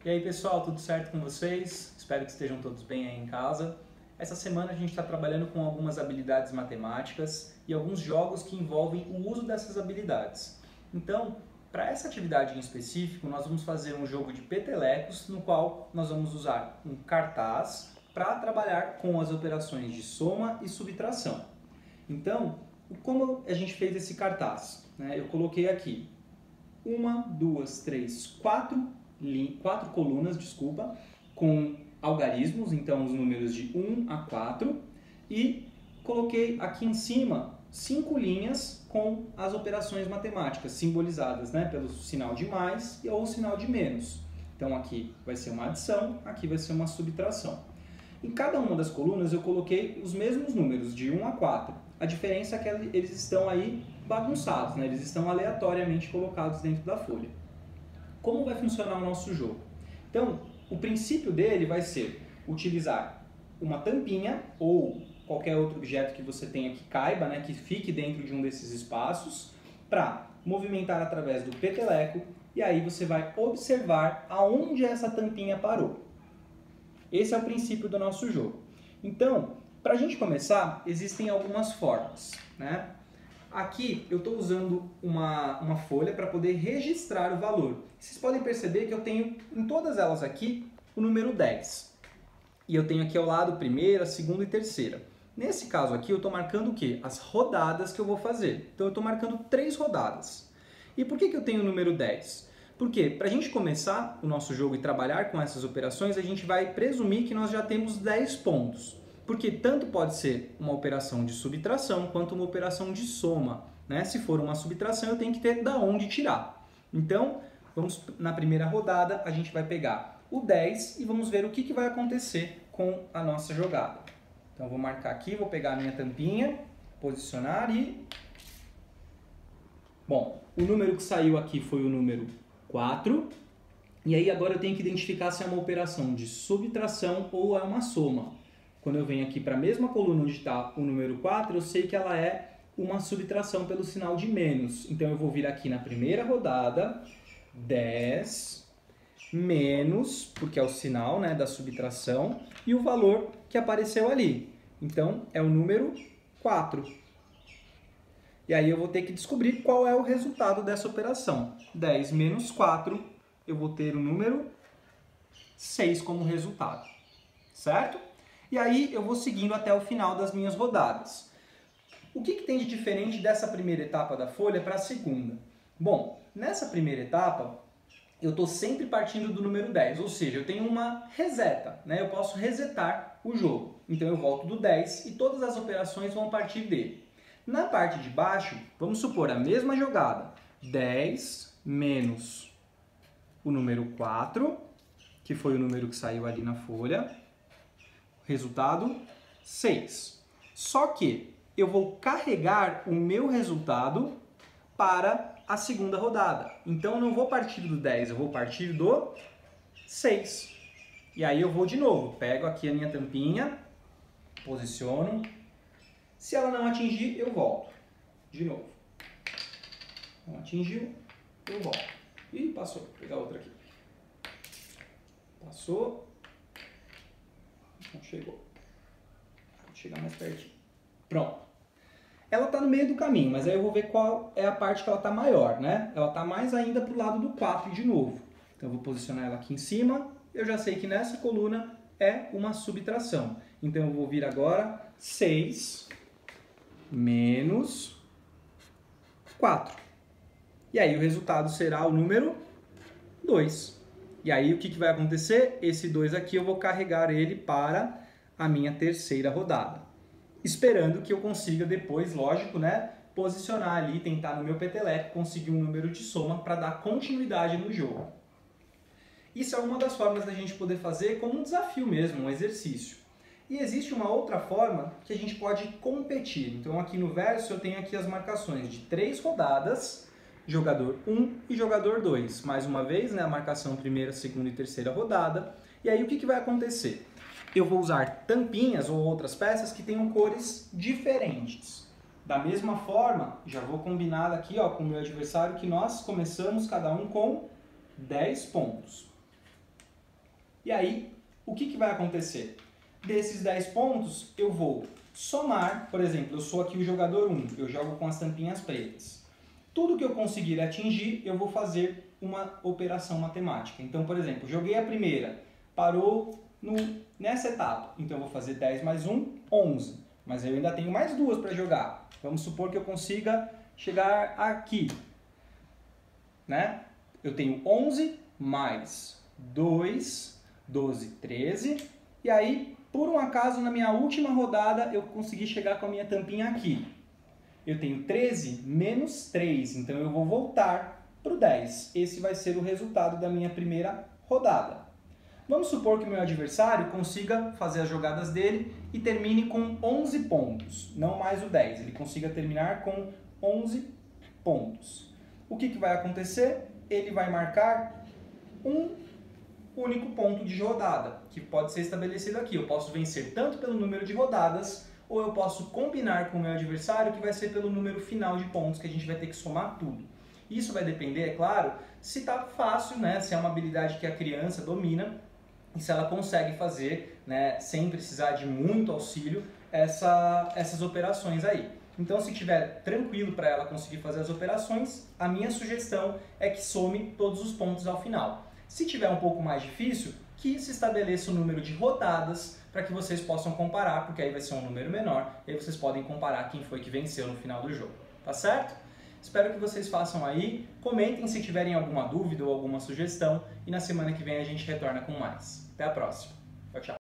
E aí pessoal, tudo certo com vocês? Espero que estejam todos bem aí em casa. Essa semana a gente está trabalhando com algumas habilidades matemáticas e alguns jogos que envolvem o uso dessas habilidades. Então, para essa atividade em específico, nós vamos fazer um jogo de petelecos, no qual nós vamos usar um cartaz para trabalhar com as operações de soma e subtração. Então, como a gente fez esse cartaz? Eu coloquei aqui uma, duas, três, quatro colunas, com algarismos, então os números de 1 a 4, e coloquei aqui em cima 5 linhas com as operações matemáticas, simbolizadas pelo sinal de mais ou sinal de menos. Então aqui vai ser uma adição, aqui vai ser uma subtração. Em cada uma das colunas eu coloquei os mesmos números, de 1 a 4. A diferença é que eles estão aí bagunçados, eles estão aleatoriamente colocados dentro da folha. Como vai funcionar o nosso jogo? Então, o princípio dele vai ser utilizar uma tampinha ou qualquer outro objeto que você tenha que caiba, que fique dentro de um desses espaços, para movimentar através do peteleco, e aí você vai observar aonde essa tampinha parou. Esse é o princípio do nosso jogo. Então, para a gente começar, existem algumas formas, Aqui eu estou usando uma folha para poder registrar o valor. Vocês podem perceber que eu tenho em todas elas aqui o número 10. E eu tenho aqui ao lado primeira, segunda e terceira. Nesse caso aqui eu estou marcando o quê? As rodadas que eu vou fazer. Então eu estou marcando 3 rodadas. E por que eu tenho o número 10? Porque para a gente começar o nosso jogo e trabalhar com essas operações, a gente vai presumir que nós já temos 10 pontos. Porque tanto pode ser uma operação de subtração quanto uma operação de soma. Se for uma subtração, eu tenho que ter da onde tirar. Então, na primeira rodada, a gente vai pegar o 10 e vamos ver o que vai acontecer com a nossa jogada. Então, vou marcar aqui, vou pegar a minha tampinha, posicionar e... Bom, o número que saiu aqui foi o número 4. E aí agora eu tenho que identificar se é uma operação de subtração ou é uma soma. Quando eu venho aqui para a mesma coluna onde está o número 4, eu sei que ela é uma subtração pelo sinal de menos. Então eu vou vir aqui na primeira rodada, 10 menos, porque é o sinal da subtração, e o valor que apareceu ali. Então é o número 4. E aí eu vou ter que descobrir qual é o resultado dessa operação. 10 menos 4, eu vou ter o número 6 como resultado. Certo? E aí eu vou seguindo até o final das minhas rodadas. O que tem de diferente dessa primeira etapa da folha para a segunda? Bom, nessa primeira etapa eu estou sempre partindo do número 10, ou seja, eu tenho uma reseta, eu posso resetar o jogo. Então eu volto do 10 e todas as operações vão partir dele. Na parte de baixo, vamos supor a mesma jogada, 10 menos o número 4, que foi o número que saiu ali na folha. Resultado 6. Só que eu vou carregar o meu resultado para a segunda rodada. Então eu não vou partir do 10, eu vou partir do 6. E aí eu vou de novo, pego aqui a minha tampinha, posiciono. Se ela não atingir, eu volto. De novo. Não atingiu, eu volto. Ih, passou. Vou pegar outra aqui. Passou. Não chegou. Vou chegar mais pertinho. Pronto. Ela está no meio do caminho, mas aí eu vou ver qual é a parte que ela está maior, Ela está mais ainda para o lado do 4 de novo. Então eu vou posicionar ela aqui em cima. Eu já sei que nessa coluna é uma subtração. Então eu vou vir agora 6 menos 4. E aí o resultado será o número 2. E aí o que vai acontecer? Esse 2 aqui eu vou carregar ele para a minha terceira rodada. Esperando que eu consiga depois, lógico, posicionar ali, tentar no meu peteleco conseguir um número de soma para dar continuidade no jogo. Isso é uma das formas da gente poder fazer como um desafio mesmo, um exercício. E existe uma outra forma que a gente pode competir. Então aqui no verso eu tenho aqui as marcações de 3 rodadas, jogador 1 e jogador 2. Mais uma vez, a marcação primeira, segunda e terceira rodada. E aí o que vai acontecer? Eu vou usar tampinhas ou outras peças que tenham cores diferentes. Da mesma forma, já vou combinar aqui com o meu adversário que nós começamos cada um com 10 pontos. E aí, o que vai acontecer? Desses 10 pontos, eu vou somar, por exemplo, eu sou aqui o jogador 1, eu jogo com as tampinhas pretas. Tudo que eu conseguir atingir, eu vou fazer uma operação matemática. Então, por exemplo, joguei a primeira, parou nessa etapa. Então, eu vou fazer 10 mais 1, 11. Mas eu ainda tenho mais duas para jogar. Vamos supor que eu consiga chegar aqui, né? Eu tenho 11 mais 2, 12, 13. E aí, por um acaso, na minha última rodada, eu consegui chegar com a minha tampinha aqui. Eu tenho 13 menos 3, então eu vou voltar para o 10. Esse vai ser o resultado da minha primeira rodada. Vamos supor que o meu adversário consiga fazer as jogadas dele e termine com 11 pontos, não mais o 10. Ele consiga terminar com 11 pontos. O que vai acontecer? Ele vai marcar um único ponto de rodada, que pode ser estabelecido aqui. Eu posso vencer tanto pelo número de rodadas, ou eu posso combinar com o meu adversário, que vai ser pelo número final de pontos, que a gente vai ter que somar tudo. Isso vai depender, é claro, se está fácil, né? Se é uma habilidade que a criança domina, e se ela consegue fazer, né, sem precisar de muito auxílio, essas operações aí. Então, se estiver tranquilo para ela conseguir fazer as operações, a minha sugestão é que some todos os pontos ao final. Se tiver um pouco mais difícil, que se estabeleça o número de rodadas para que vocês possam comparar, porque aí vai ser um número menor, e aí vocês podem comparar quem foi que venceu no final do jogo. Tá certo? Espero que vocês façam aí, comentem se tiverem alguma dúvida ou alguma sugestão, e na semana que vem a gente retorna com mais. Até a próxima. Tchau, tchau.